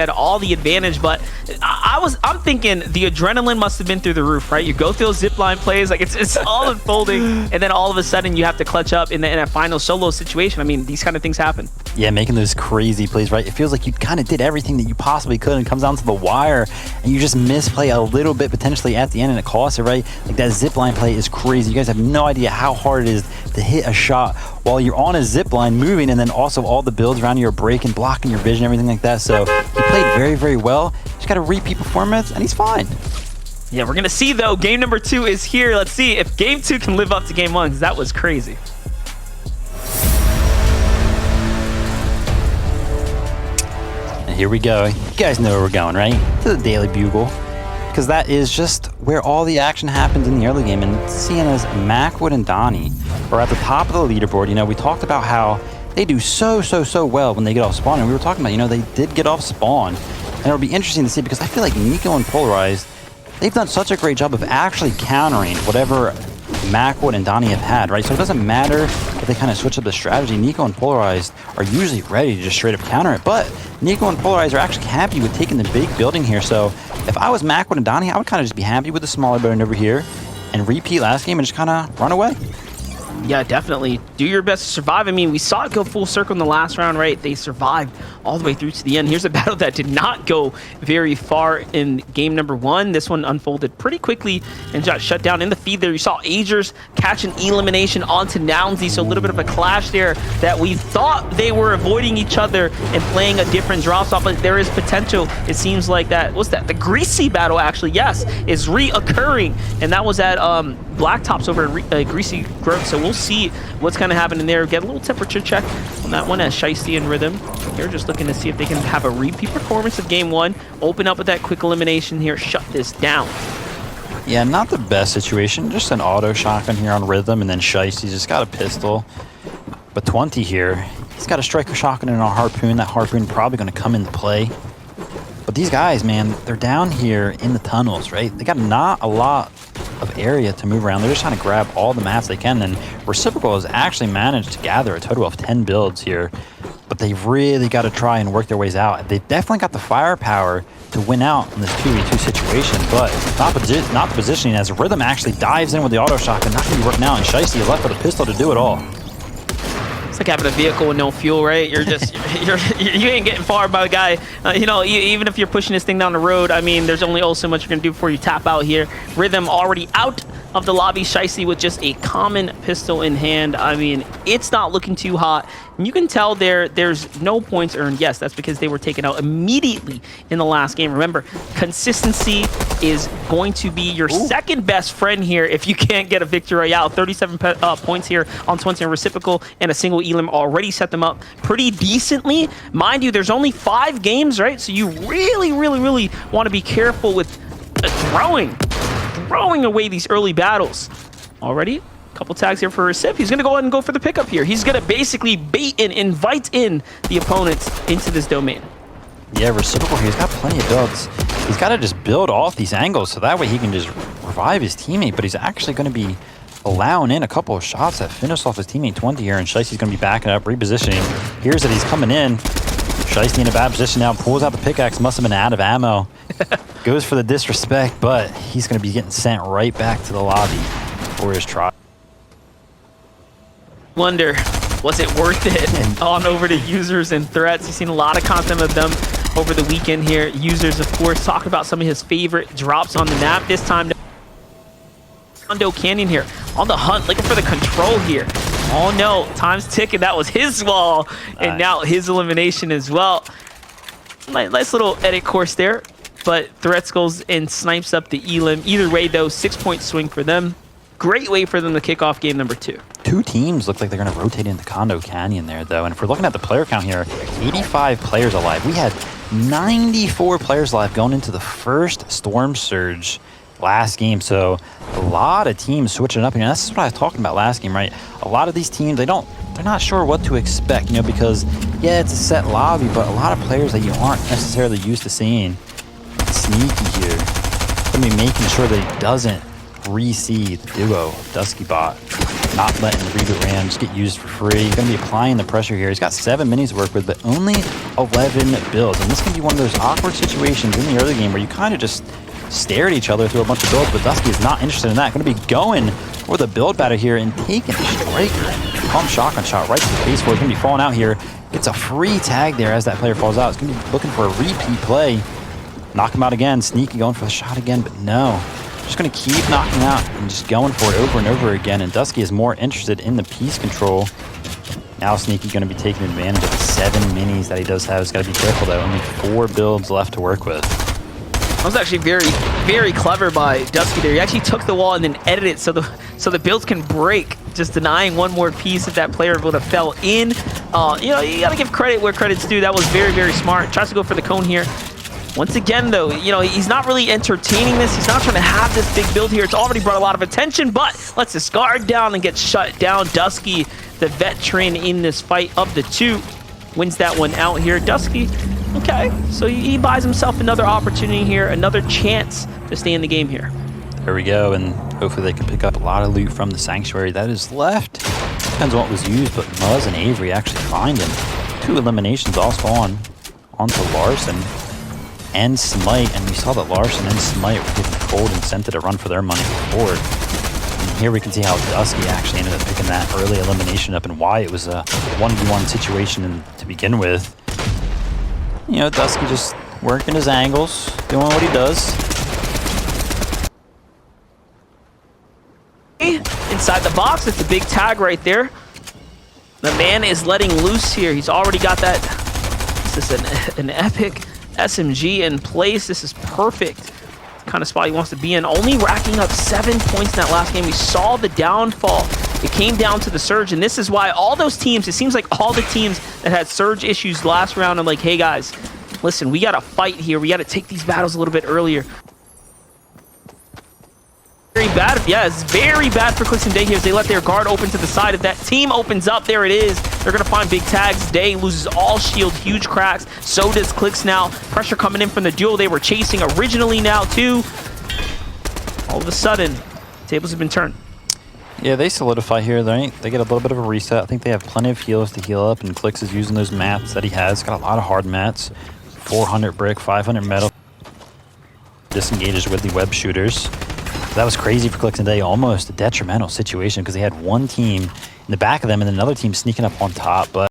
had all the advantage, but I'm thinking the adrenaline must have been through the roof, right? You go through those zipline plays, like it's all unfolding, and then all of a sudden you have to clutch up in a final solo situation. I mean, these kind of things happen. Yeah, making those crazy plays, right? It feels like you kind of did everything that you possibly could, and it comes down to the wire, and you just misplay a little bit potentially at the end, and it costs it, right? Like that zipline play is crazy. You guys have no idea how hard it is to hit a shot while you're on a zipline moving, and then also all the builds around you are breaking, blocking your vision, everything like that. So he played very, very well. Just got a repeat performance, and he's fine. Yeah, we're going to see, though. Game number 2 is here. Let's see if game 2 can live up to game 1, because that was crazy. And here we go. You guys know where we're going, right? To the Daily Bugle. Because that is just where all the action happens in the early game. And seeing as Macwood and Donnie are at the top of the leaderboard, you know, we talked about how they do so well when they get off spawn. And we were talking about, you know, they did get off spawn. And it'll be interesting to see because I feel like Nico and Polarized, they've done such a great job of actually countering whatever Macwood and Donnie have had, right? So it doesn't matter if they kind of switch up the strategy. Nico and Polarized are usually ready to just straight up counter it. But Nico and Polarized are actually happy with taking the big building here. So if I was Macwood and Donnie, I would kind of just be happy with the smaller building over here and repeat last game and just kind of run away. Yeah, definitely. Do your best to survive. I mean, we saw it go full circle in the last round, right? They survived all the way through to the end. Here's a battle that did not go very far in game number 1. This one unfolded pretty quickly and got shut down in the feed there. You saw Agers catch an elimination onto Nounsy, so a little bit of a clash there that we thought they were avoiding each other and playing a different drop off, but there is potential. It seems like that, what's that? The Greasy battle, actually, yes, is reoccurring, and that was at Blacktops over at Greasy Grove, so we'll see what's going to happen in there. Get a little temperature check on that one as Shiesty and Rhythm here, just looking to see if they can have a repeat performance of game 1, open up with that quick elimination here, shut this down. Yeah, not the best situation, just an auto shotgun here on Rhythm, and then Shiesty's just got a pistol. But 20 here, he's got a striker shotgun and a harpoon. That harpoon probably going to come into play. But these guys, man, they're down here in the tunnels, right? They got not a lot of area to move around. They're just trying to grab all the mats they can. And Reciprocal has actually managed to gather a total of 10 builds here. But they've really got to try and work their ways out. They've definitely got the firepower to win out in this 2v2 situation, but not the positioning as Rhythm actually dives in with the auto shotgun. Not going to be working out, and Shiesty is left with a pistol to do it all. It's like having a vehicle with no fuel, right? You're just, you ain't getting far by a guy. You know, even if you're pushing this thing down the road, I mean, there's only so much you're going to do before you tap out here. Rhythm already out of the lobby. Shiesty with just a common pistol in hand. I mean, it's not looking too hot. And you can tell there's no points earned. Yes, that's because they were taken out immediately in the last game. Remember, consistency is going to be your second best friend here if you can't get a victory royale. 37 points here on 20 and Reciprocal, and a single elim already set them up pretty decently. Mind you, there's only 5 games, right? So you really want to be careful with throwing away these early battles. Already, a couple tags here for Recip. He's going to go ahead and go for the pickup here. He's going to basically bait and invite in the opponents into this domain. Yeah, Reciprocal here, he's got plenty of builds. He's got to just build off these angles so that way he can just revive his teammate, but he's actually going to be allowing in a couple of shots that finish off his teammate 20 here, and Shiesty's going to be backing up, repositioning. Here's that he's coming in. Shiesty in a bad position now, pulls out the pickaxe, must have been out of ammo. Goes for the disrespect, but he's going to be getting sent right back to the lobby for his try. Wonder, was it worth it? And on over to Users and Threats. You've seen a lot of content of them over the weekend here. Users, of course, talking about some of his favorite drops on the map. This time, Condo Canyon here on the hunt, looking for the control here. Oh no, time's ticking. That was his wall, and now his elimination as well. Nice little edit course there, but Threats goes and snipes up the elim. Either way, though, 6-point swing for them. Great way for them to kick off game number 2. 2 teams look like they're going to rotate into Condo Canyon there, though. And if we're looking at the player count here, 85 players alive. We had 94 players alive going into the first Storm Surge last game. So a lot of teams switching up. And that's what I was talking about last game, right? A lot of these teams, they're not sure what to expect, you know, because yeah, it's a set lobby, but a lot of players that you aren't necessarily used to seeing. Sneaky here. Gonna be making sure that he doesn't 3C, the duo, Dusky Bot, not letting the Reboot Ram just get used for free. He's going to be applying the pressure here. He's got 7 minis to work with, but only 11 builds. And this can be one of those awkward situations in the early game where you kind of just stare at each other through a bunch of builds, but Dusky is not interested in that. Going to be going for the build battle here and taking a striker. Pump shotgun shot right to the face for it. He's going to be falling out here. Gets a free tag there as that player falls out. He's going to be looking for a repeat play. Knock him out again. Sneaky going for the shot again, but no. Just going to keep knocking out and just going for it over and over again. And Dusky is more interested in the piece control. Now Sneaky going to be taking advantage of the 7 minis that he does have. He's got to be careful though. Only 4 builds left to work with. That was actually very, very clever by Dusky there. He actually took the wall and then edited it so the builds can break, just denying one more piece if that player would have fell in. You know, you got to give credit where credit's due. That was very, very smart. Tries to go for the cone here. Once again, though, you know, he's not really entertaining this. He's not trying to have this big build here. It's already brought a lot of attention, but lets his guard down and gets shut down. Dusky, the veteran in this fight of the 2, wins that one out here. Dusky, okay, so he buys himself another opportunity here, another chance to stay in the game here. There we go, and hopefully they can pick up a lot of loot from the Sanctuary that is left. Depends on what was used, but Muzz and Avery actually find him. 2 eliminations all spawn onto Larson and Smite, and we saw that Larson and Smite were getting cold and sent to run for their money forward. And here we can see how Dusky actually ended up picking that early elimination up and why it was a 1v1 situation to begin with. You know, Dusky just working his angles, doing what he does. Inside the box, it's a big tag right there. The man is letting loose here. He's already got that. This is an epic SMG in place. This is perfect. The kind of spot he wants to be in. Only racking up 7 points in that last game. We saw the downfall. It came down to the Surge, and this is why all those teams, it seems like all the teams that had Surge issues last round are like, hey guys, listen, we got to fight here. We got to take these battles a little bit earlier. Very bad. Yeah, it's very bad for Clicks and Day here as they let their guard open to the side. If that team opens up, there it is. They're going to find big tags. Day loses all shield, huge cracks. So does Clicks now. Pressure coming in from the duo they were chasing originally now, too. All of a sudden, tables have been turned. Yeah, they solidify here, right? They get a little bit of a reset. I think they have plenty of heals to heal up, and Clicks is using those mats that he has. Got a lot of hard mats. 400 brick, 500 metal. Disengages with the web shooters. That was crazy for Clicks and Day, almost a detrimental situation because they had one team in the back of them and another team sneaking up on top. But